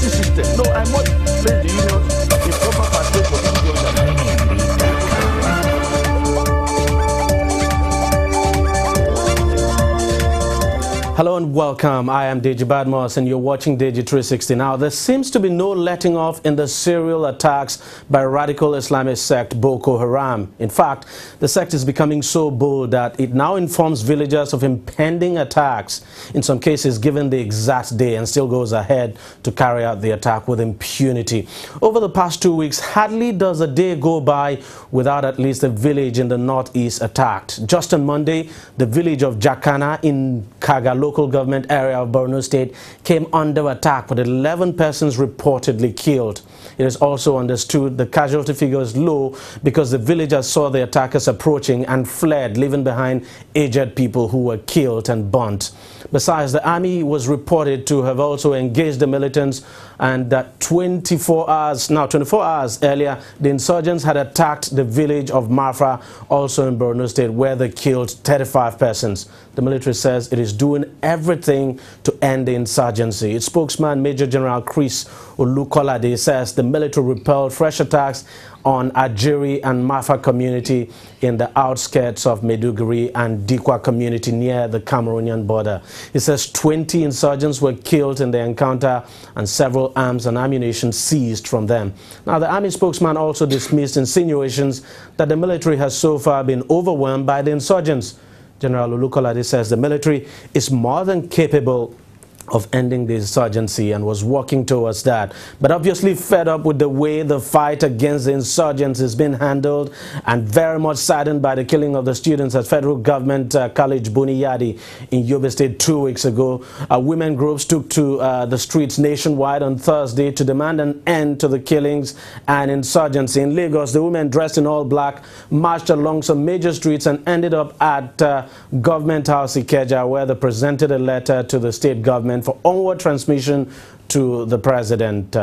justice system. No, I must place the unions in proper pathway for this Hello and welcome. I am DEJI360 and you're watching DEJI360. Now, there seems to be no letting off in the serial attacks by radical Islamist sect Boko Haram. In fact, the sect is becoming so bold that it now informs villagers of impending attacks, in some cases given the exact day, and still goes ahead to carry out the attack with impunity. Over the past 2 weeks, hardly does a day go by without at least a village in the northeast attacked. Just on Monday, the village of Jakana in Kaga local government area of Borno State came under attack, with 11 persons reportedly killed. It is also understood the casualty figure is low because the villagers saw the attackers approaching and fled, leaving behind aged people who were killed and burnt. Besides, the army was reported to have also engaged the militants, and that 24 hours earlier, the insurgents had attacked the village of Mafra, also in Borno State, where they killed 35 persons. The military says it is doing everything to end the insurgency. Its spokesman, Major General Chris Olukolade, says the military repelled fresh attacks on Ajiri and Mafa community in the outskirts of Maiduguri and Dikwa community near the Cameroonian border. He says 20 insurgents were killed in the encounter and several arms and ammunition seized from them. Now, the army spokesman also dismissed insinuations that the military has so far been overwhelmed by the insurgents. General Olukolade says the military is more than capable of ending the insurgency and was working towards that, but obviously fed up with the way the fight against the insurgents is being handled, and very much saddened by the killing of the students at Federal Government College Buniyadi in Yobe State 2 weeks ago. Women groups took to the streets nationwide on Thursday to demand an end to the killings and insurgency. In Lagos, the women dressed in all black marched along some major streets and ended up at Government House Ikeja, where they presented a letter to the state government for onward transmission to the president.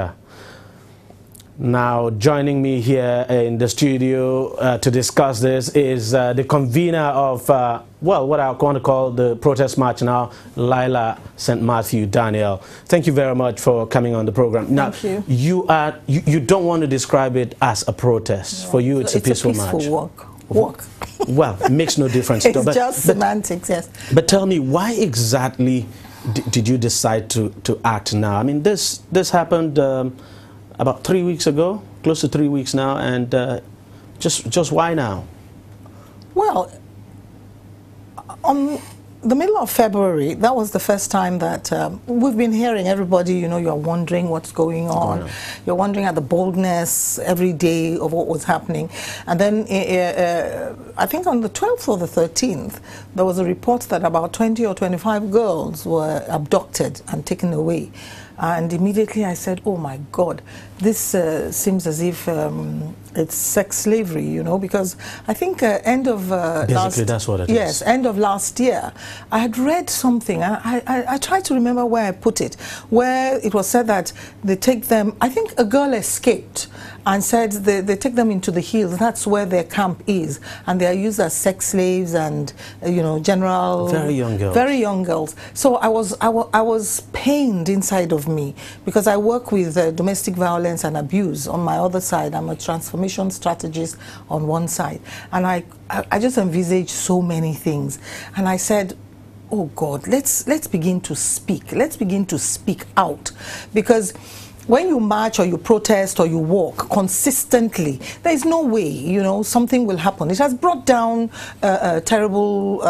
Now, joining me here in the studio to discuss this is the convener of, well, what I want to call the protest march now, Lila St. Matthew Daniel. Thank you very much for coming on the program. Now, Thank you. You don't want to describe it as a protest. No. For you, it's a peaceful march. Walk. Well, it makes no difference. It's just semantics, yes. But tell me, why exactly did you decide to act now? I mean, this happened about 3 weeks ago, close to 3 weeks now, and just why now? Well, on the middle of February, that was the first time that we've been hearing everybody, you know, you're wondering what's going on. You're wondering at the boldness every day of what was happening. And then I think on the 12th or the 13th, there was a report that about 20 or 25 girls were abducted and taken away. And immediately I said, oh my God, this seems as if it's sex slavery, you know, because I think end of basically that's what it is. Yes, end of last year, I had read something, and I tried to remember where I put it, where it was said that they take them, I think a girl escaped and said they take them into the hills, that's where their camp is, and they are used as sex slaves and, you know, general... Very young girls. Very young girls. So I was pained inside of me, because I work with domestic violence and abuse on my other side. I'm a transformation strategist on one side, and I just envisaged so many things, and I said, oh God, let's begin to speak. Let's begin to speak out, because when you march or you protest or you walk consistently, there is no way, you know, something will happen. It has brought down terrible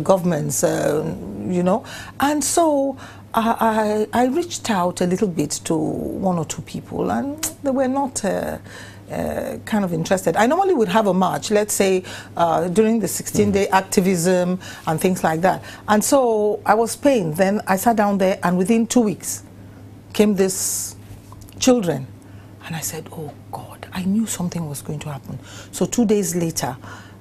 governments, you know, and so I reached out a little bit to 1 or 2 people, and they were not kind of interested. I normally would have a march, let's say during the 16-day activism and things like that. And so I was pained. Then I sat down there, and within 2 weeks came this children. And I said, oh God, I knew something was going to happen. So 2 days later,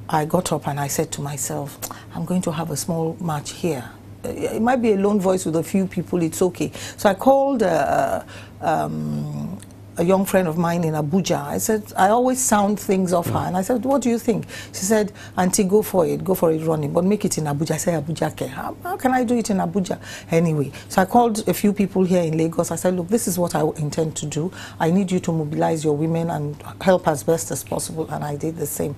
I got up and I said to myself, I'm going to have a small march here. It might be a lone voice with a few people, it's okay. So I called a young friend of mine in Abuja. I said, I always sound things off her. And I said, what do you think? She said, Auntie, go for it, running, but make it in Abuja. I said, Abuja, okay. How can I do it in Abuja? Anyway, so I called a few people here in Lagos. I said, look, this is what I intend to do. I need you to mobilize your women and help as best as possible. And I did the same.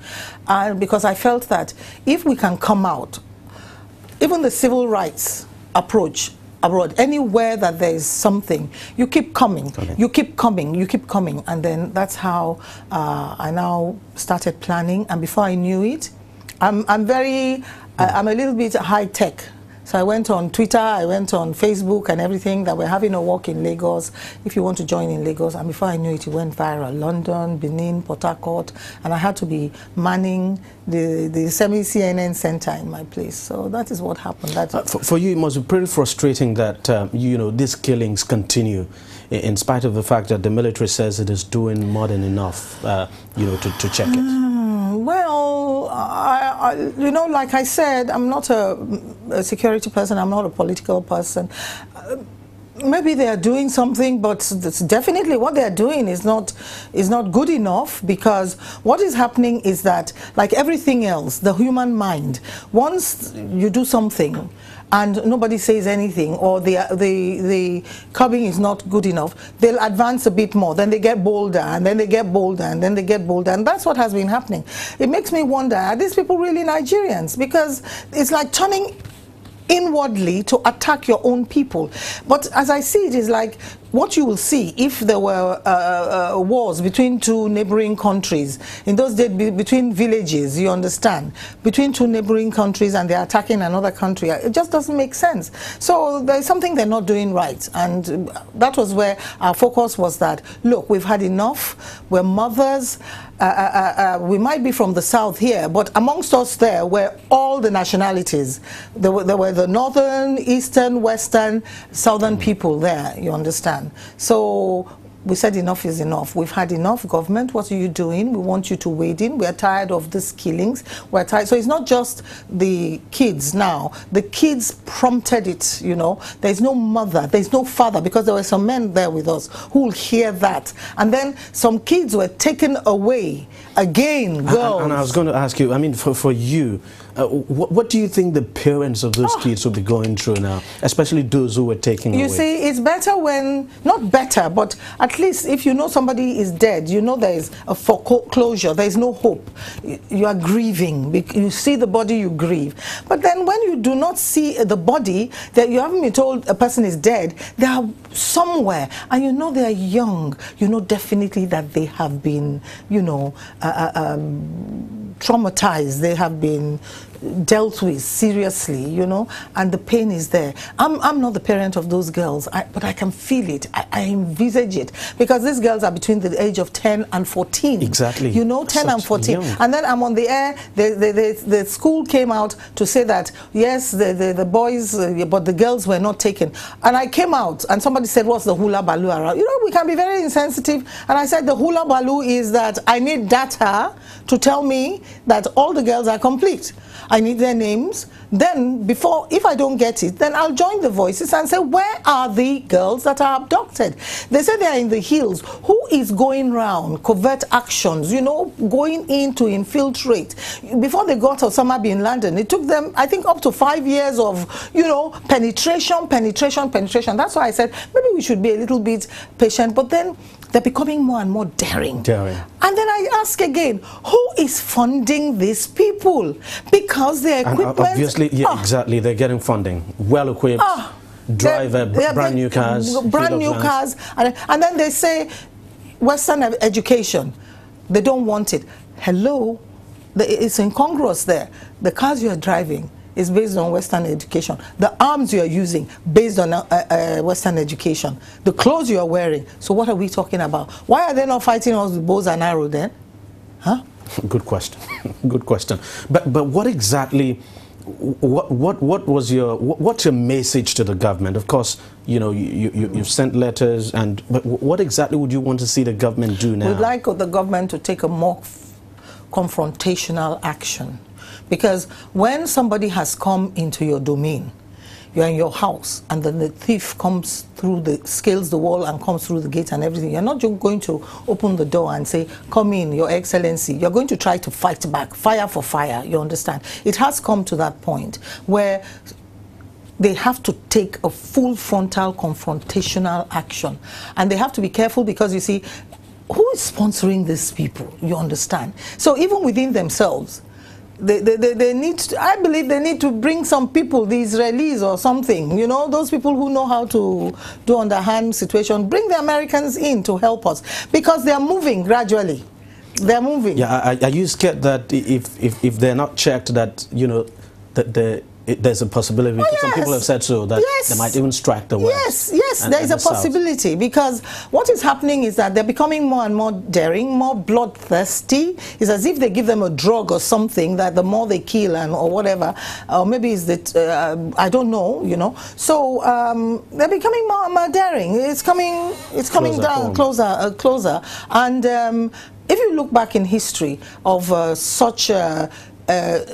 Because I felt that if we can come out, even the civil rights approach abroad, anywhere that there is something, you keep coming, you keep coming, and then that's how I now started planning. And before I knew it, I'm a little bit high tech. So I went on Twitter, I went on Facebook and everything, that we're having a walk in Lagos, if you want to join in Lagos. And before I knew it, it went viral. London, Benin, Port Harcourt, and I had to be manning the semi-CNN center in my place. So that is what happened. For you, it must be pretty frustrating that, you know, these killings continue, in spite of the fact that the military says it is doing more than enough, you know, to check it. Well, you know, like I said, I'm not a security person, I'm not a political person. Maybe they are doing something, but it's definitely what they are doing is not good enough, because what is happening is that, like everything else, the human mind, once you do something and nobody says anything, or the curbing is not good enough, they'll advance a bit more, then they get bolder, and then they get bolder, and then they get bolder, and that's what has been happening. It makes me wonder, are these people really Nigerians? Because it's like turning inwardly to attack your own people. But as I see it, is like what you will see if there were wars between two neighboring countries. In those days, between villages, you understand, between two neighboring countries, and they're attacking another country. It just doesn't make sense. So there's something they're not doing right. And that was where our focus was, that, look, we've had enough. We're mothers. We might be from the south here, but amongst us there were all the nationalities. There were the northern, eastern, western, southern people there, you understand. So we said enough is enough. We've had enough. Government, what are you doing? We want you to wade in. We're tired of these killings. We're tired. So it's not just the kids now. The kids prompted it, you know. There's no mother, there's no father, because there were some men there with us who will hear that. And then some kids were taken away again, girls. And I was going to ask you, I mean, for you, what do you think the parents of those kids will be going through now, especially those who were taken away? You see, it's better when, not better, but at least if you know somebody is dead, you know there is a foreclosure, there is no hope. You are grieving. You see the body, you grieve. But then when you do not see the body, that you haven't been told a person is dead, they are somewhere, and you know they are young, you know definitely that they have been, you know, traumatized, they have been dealt with seriously, you know, and the pain is there. I'm not the parent of those girls, but I can feel it. I envisage it, because these girls are between the age of 10 and 14. Exactly. You know, 10 and 14. Young. And then I'm on the air, the school came out to say that, yes, the boys, but the girls were not taken. And I came out, and somebody said, what's the hula baloo around? You know, we can be very insensitive. And I said, the hula baloo is that I need data to tell me that all the girls are complete. I need their names. Then, if I don't get it, then I'll join the voices and say, where are the girls that are abducted? They say they are in the hills. Who is going round, covert actions, you know, going in to infiltrate? Before they got Osama bin Laden, it took them, I think, up to 5 years of, you know, penetration. That's why I said, maybe we should be a little bit patient. But then they're becoming more and more daring. And then I ask again, who is funding these people? Because their equipment... Obviously, yeah, exactly, they're getting funding. Well equipped, drive brand new cars. Brand new cars. And then they say, Western education, they don't want it. Hello, it's incongruous there. The cars you are driving is based on Western education. The arms you are using based on Western education. The clothes you are wearing. So what are we talking about? Why are they not fighting us with bows and arrows then? Huh? Good question. Good question. But what exactly? What's your message to the government? Of course, you know, you've sent letters, but what exactly would you want to see the government do now? We'd like the government to take a more confrontational action. Because when somebody has come into your domain, you're in your house and then the thief comes through scales the wall and comes through the gate and everything, you're not just going to open the door and say, come in, Your Excellency. You're going to try to fight back, fire for fire, you understand? It has come to that point where they have to take a full frontal confrontational action. And they have to be careful because, you see, who is sponsoring these people? You understand? So even within themselves, they need to, I believe they need to bring some people, the Israelis or something, you know, those people who know how to do underhand situation, bring the Americans in to help us because they are moving gradually. They're moving. Yeah, are you scared that if they're not checked that, you know, that there's a possibility, because some people have said so, that they might even strike the West. Yes, there is a possibility, because what is happening is that they're becoming more and more daring, more bloodthirsty. It's as if they give them a drug or something that the more they kill or whatever, or maybe it's that, I don't know, you know. So they're becoming more and more daring. It's coming down closer. And if you look back in history of such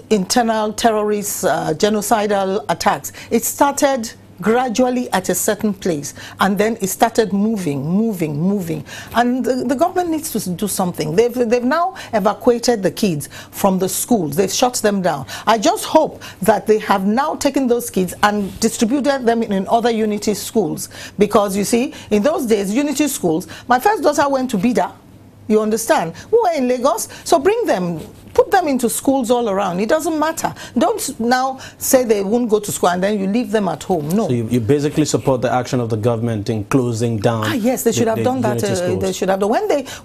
internal terrorist genocidal attacks, it started gradually at a certain place and then it started moving, and the government needs to do something. They've now evacuated the kids from the schools. They've shut them down. I just hope that they have now taken those kids and distributed them in other Unity schools, because you see, in those days, Unity schools, my first daughter went to Bida, you understand, who are in Lagos, so bring them, put them into schools all around. It doesn't matter. Don't now say they won't go to school and then you leave them at home. No. So you basically support the action of the government in closing down. Yes, they should have done that. They should have done.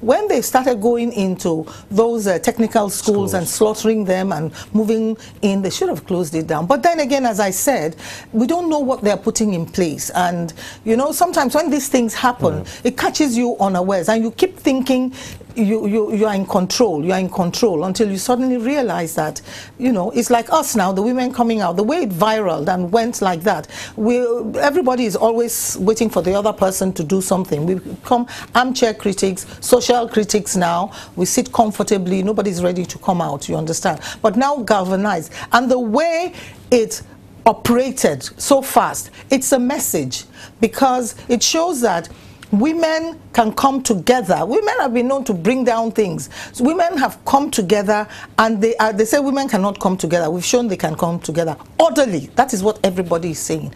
When they started going into those technical schools and slaughtering them and moving in, they should have closed it down. But then again, as I said, we don't know what they're putting in place. And you know, sometimes when these things happen, it catches you unawares, and you keep thinking you are in control. You are in control until you suddenly realize that, you know, it's like us now, the women coming out, the way it viraled and went like that. Everybody is always waiting for the other person to do something. We become armchair critics, social critics now. We sit comfortably. Nobody's ready to come out, you understand. But now galvanized. And the way it operated so fast, it's a message, because it shows that women can come together. Women have been known to bring down things. So women have come together, and they say women cannot come together. We've shown they can come together. Orderly. That is what everybody is saying.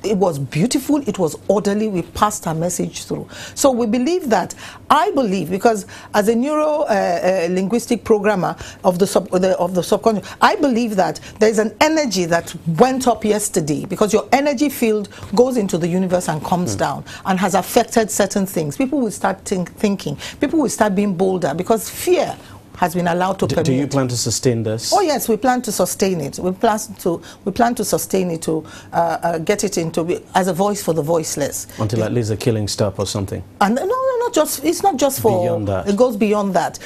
It was beautiful, it was orderly, we passed our message through. So we believe that, I believe, because as a neuro-linguistic programmer of the subconscious, I believe that there's an energy that went up yesterday, because your energy field goes into the universe and comes down and has affected certain things. People will start thinking, people will start being bolder, because fear has been allowed to permeate. Do you plan to sustain this? Oh yes, we plan to sustain it. We plan to sustain it, to get it into as a voice for the voiceless. Until at least the killing stop or something. And no, not just. It's not just for. Beyond that. It goes beyond that.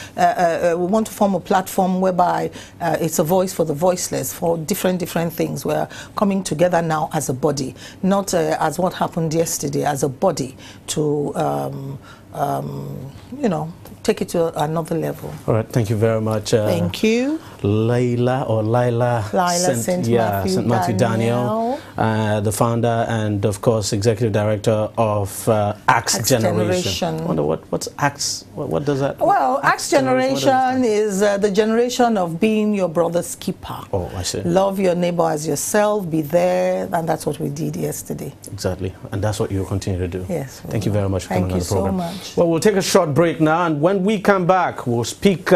We want to form a platform whereby it's a voice for the voiceless, for different things. We're coming together now as a body, not as what happened yesterday, as a body to you know, take it to another level. All right, thank you very much. Thank you. Lila St. Matthew Daniel, the founder and of course executive director of Axe Generation. I wonder what's Axe? What does that? Well, Axe Generation is the generation of being your brother's keeper. Oh, I see. Love your neighbor as yourself. Be there, and that's what we did yesterday. Exactly, and that's what you'll continue to do. Yes. Thank you very much for coming on the program. Thank you so much. Well, we'll take a short break now, and when we come back, we'll speak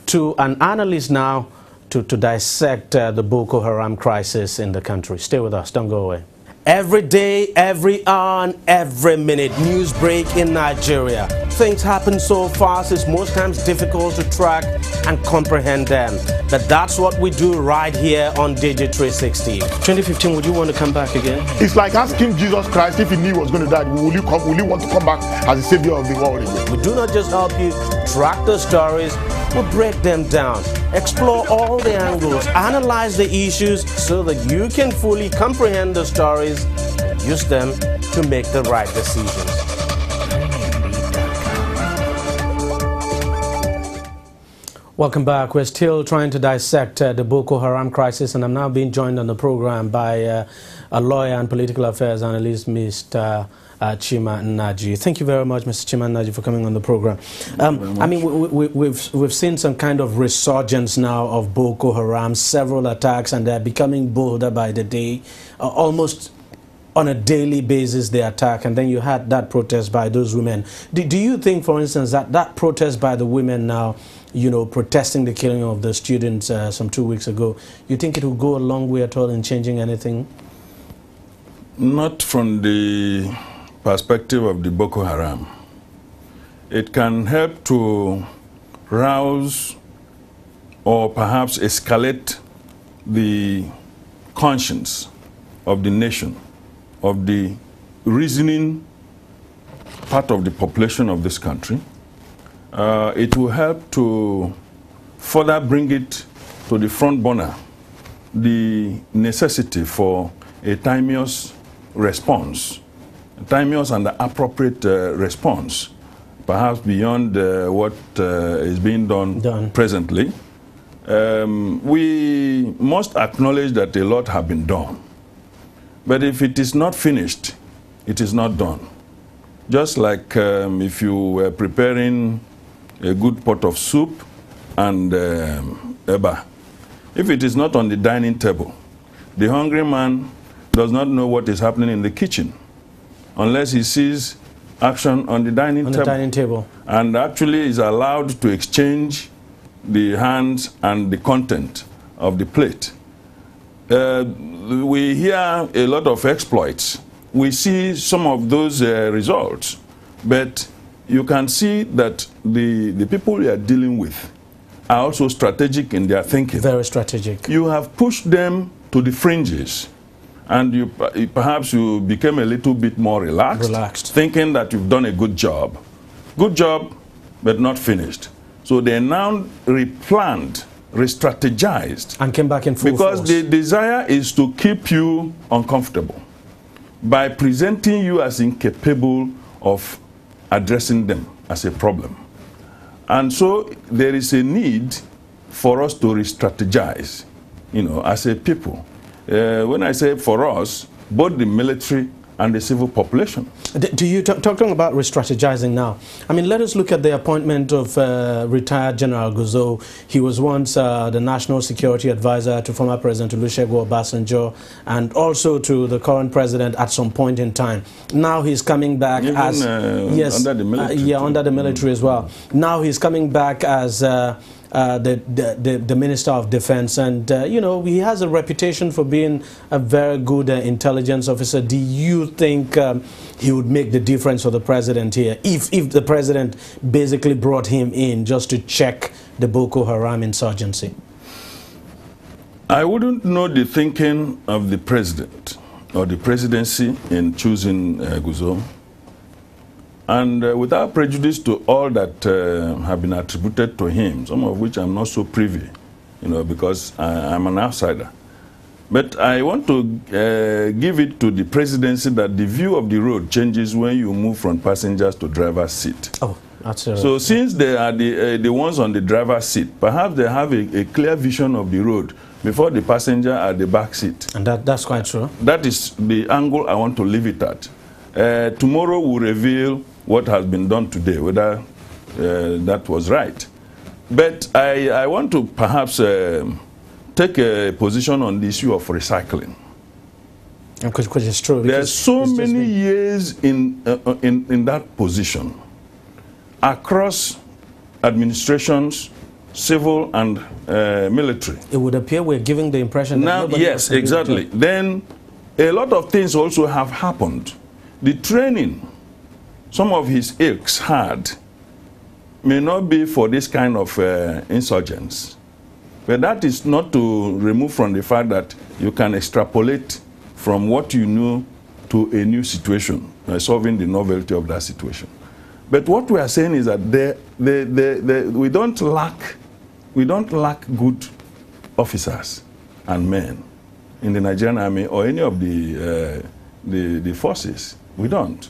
to an analyst now to dissect the Boko Haram crisis in the country. Stay with us, don't go away. Every day, every hour, and every minute, news break in Nigeria. Things happen so fast, it's most times difficult to track and comprehend them. But that's what we do right here on DEJI360. 2015, would you want to come back again? It's like asking Jesus Christ, if he knew he was going to die, will you want to come back as the savior of the world again? We do not just help you track the stories, we break them down, explore all the angles, analyze the issues so that you can fully comprehend the stories and use them to make the right decisions. Welcome back. We're still trying to dissect the Boko Haram crisis, and I'm now being joined on the program by a lawyer and political affairs analyst, Mr. Chima Nnaji. Thank you very much, Mr. Chima Nnaji, for coming on the program. I mean, we've seen some kind of resurgence now of Boko Haram, several attacks, and they're becoming bolder by the day. Almost on a daily basis they attack, and then you had that protest by those women. Do you think, for instance, that protest by the women now, you know, protesting the killing of the students some 2 weeks ago, you think it will go a long way at all in changing anything? Not from the perspective of the Boko Haram. It can help to rouse or perhaps escalate the conscience of the nation, of the reasoning part of the population of this country. It will help to further bring it to the front burner, the necessity for a timeous response, a timeous and appropriate response, perhaps beyond what is being done presently. We must acknowledge that a lot have been done. But if it is not finished, it is not done. Just like if you were preparing a good pot of soup and eba. If it is not on the dining table, the hungry man does not know what is happening in the kitchen unless he sees action on the dining table. And actually is allowed to exchange the hands and the content of the plate. We hear a lot of exploits. We see some of those results, but you can see that the people we are dealing with are also strategic in their thinking. Very strategic. You have pushed them to the fringes, and perhaps you became a little bit more relaxed, thinking that you've done a good job. Good job, but not finished. So they now replanned, re-strategized. And came back in full because force. The desire is to keep you uncomfortable by presenting you as incapable of addressing them as a problem. And so there is a need for us to re-strategize, you know, as a people. When I say for us, both the military and the civil population. Do you talking about re-strategizing now? I mean, let us look at the appointment of retired General Guzo. He was once the National Security Advisor to former President Olusegun Obasanjo, and also to the current president at some point in time. Now he's coming back as under the military. Under the military as well. Now he's coming back as the Minister of Defense, and you know, he has a reputation for being a very good intelligence officer. Do you think he would make the difference for the president here if the president basically brought him in just to check the Boko Haram insurgency? I wouldn't know the thinking of the president or the presidency in choosing Guzo. And without prejudice to all that have been attributed to him, some of which I'm not so privy, you know, because I'm an outsider. But I want to give it to the presidency that the view of the road changes when you move from passengers to driver's seat. Oh, that's so since they are the ones on the driver's seat, perhaps they have a clear vision of the road before the passenger at the back seat. And that's quite true. That is the angle I want to leave it at. Tomorrow will reveal what has been done today, whether that was right. But I want to perhaps take a position on the issue of recycling. Which is true. There's so many years in that position across administrations, civil and military. It would appear we're giving the impression that now, yes, exactly. Then a lot of things also have happened. The training some of his ilks had may not be for this kind of insurgents. But that is not to remove from the fact that you can extrapolate from what you know to a new situation, solving the novelty of that situation. But what we are saying is that we don't lack good officers and men in the Nigerian army or any of the forces. We don't.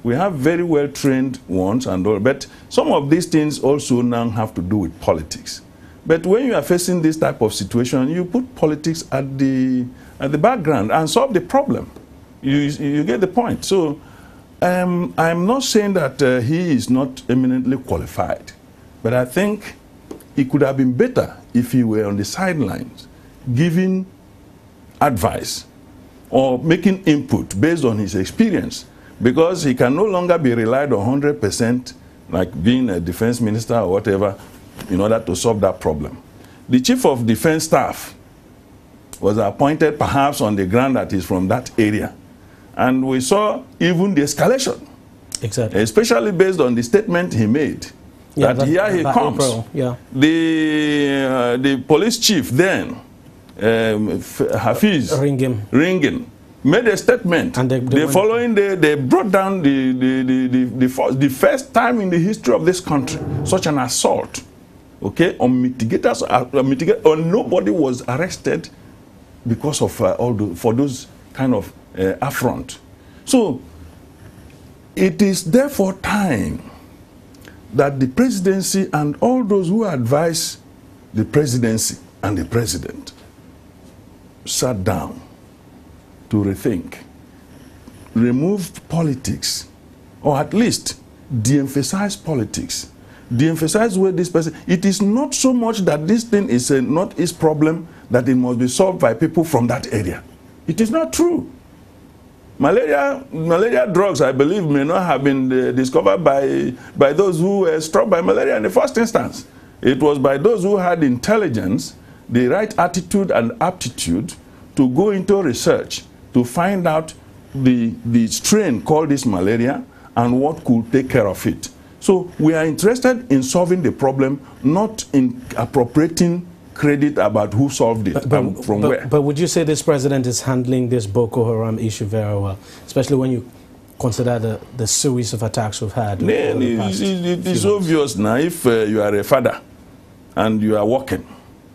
We have very well trained ones and all, but some of these things also now have to do with politics. But when you are facing this type of situation, you put politics at the background and solve the problem. You get the point. So I'm not saying that he is not eminently qualified, but I think it could have been better if he were on the sidelines giving advice or making input based on his experience, because he can no longer be relied on 100% like being a defense minister or whatever in order to solve that problem. The chief of defense staff was appointed perhaps on the ground that he's from that area. And we saw even the escalation, exactly, especially based on the statement he made. Yeah, that here he comes. April, yeah. The police chief then, Hafiz Ringin, made a statement. And the following day, they brought down the first time in the history of this country such an assault, okay, on mitigators, and nobody was arrested because of for those kind of affront. So it is therefore time that the presidency and all those who advise the presidency and the president sat down to rethink, remove politics, or at least de-emphasize politics, de-emphasize where this person. It is not so much that this thing is a Northeast problem that it must be solved by people from that area. It is not true. Malaria drugs, I believe, may not have been discovered by those who were struck by malaria in the first instance. It was by those who had intelligence, the right attitude and aptitude to go into research to find out the strain called this malaria and what could take care of it. So we are interested in solving the problem, not in appropriating credit about who solved it and from where. But would you say this president is handling this Boko Haram issue very well, especially when you consider the series of attacks we've had? It is obvious now. If you are a father and you are working,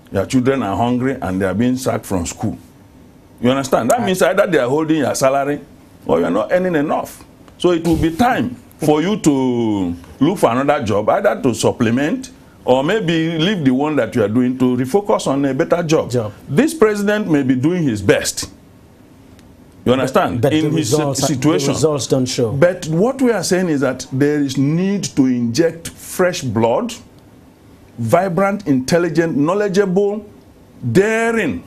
your children are hungry and they are being sacked from school, you understand? That means either they are holding your salary or you are not earning enough. So it will be time for you to look for another job, either to supplement or maybe leave the one that you are doing to refocus on a better job. This president may be doing his best. You understand? But in his situation. The results don't show. But what we are saying is that there is need to inject fresh blood, vibrant, intelligent, knowledgeable, daring.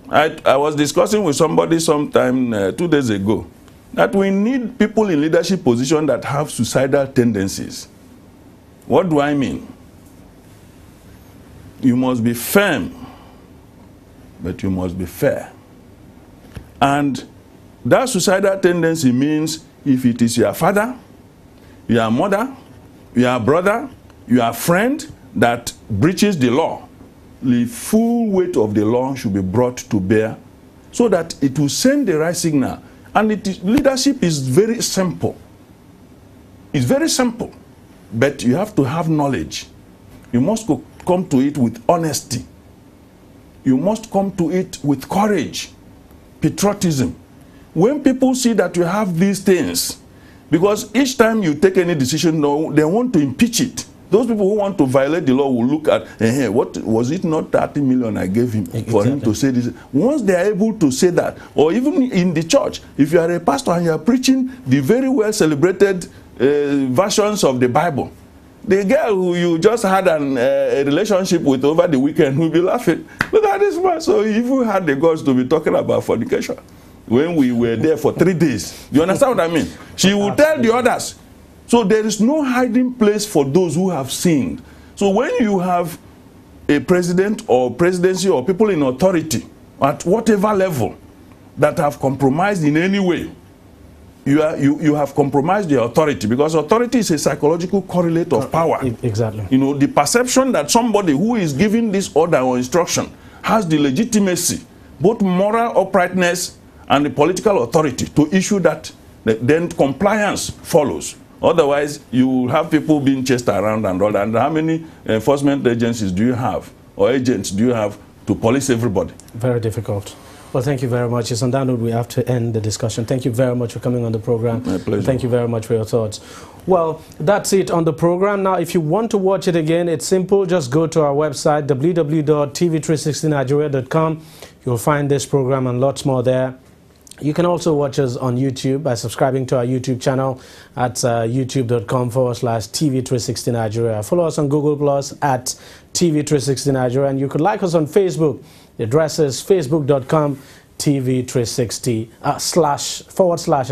I was discussing with somebody sometime 2 days ago that we need people in leadership positions that have suicidal tendencies. What do I mean? You must be firm, but you must be fair. And that suicidal tendency means if it is your father, your mother, your brother, your friend that breaches the law, the full weight of the law should be brought to bear so that it will send the right signal. And leadership is very simple. It's very simple, but you have to have knowledge. You must come to it with honesty. You must come to it with courage, patriotism. When people see that you have these things, because each time you take any decision, they want to impeach it. Those people who want to violate the law will look at, what was it not 30 million I gave him for him to say this? Once they are able to say that, or even in the church, if you are a pastor and you are preaching the very well celebrated versions of the Bible, the girl who you just had a relationship with over the weekend will be laughing. Look at this man. So if we had the guts to be talking about fornication when we were there for 3 days, you understand what I mean? She will tell the others. So there is no hiding place for those who have sinned. So when you have a president or presidency or people in authority at whatever level that have compromised in any way, you have compromised the authority, because authority is a psychological correlate of power. Exactly. You know, the perception that somebody who is giving this order or instruction has the legitimacy, both moral uprightness and the political authority to issue that, then compliance follows. Otherwise, you will have people being chased around and all that. And how many enforcement agencies do you have, or agents do you have to police everybody? Very difficult. Well, thank you very much. It's on that note we have to end the discussion. Thank you very much for coming on the program. My pleasure. Thank you very much for your thoughts. Well, that's it on the program. Now, if you want to watch it again, it's simple. Just go to our website, www.tv360nigeria.com. You'll find this program and lots more there. You can also watch us on YouTube by subscribing to our YouTube channel at youtube.com/TV360 Nigeria. Follow us on Google Plus at TV360 Nigeria. And you could like us on Facebook. The address is facebook.com/TV360 / I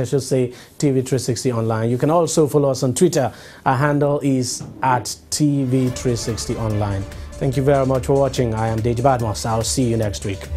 should say, TV360 online. You can also follow us on Twitter. Our handle is at TV360 online. Thank you very much for watching. I am Deji Badmos. I'll see you next week.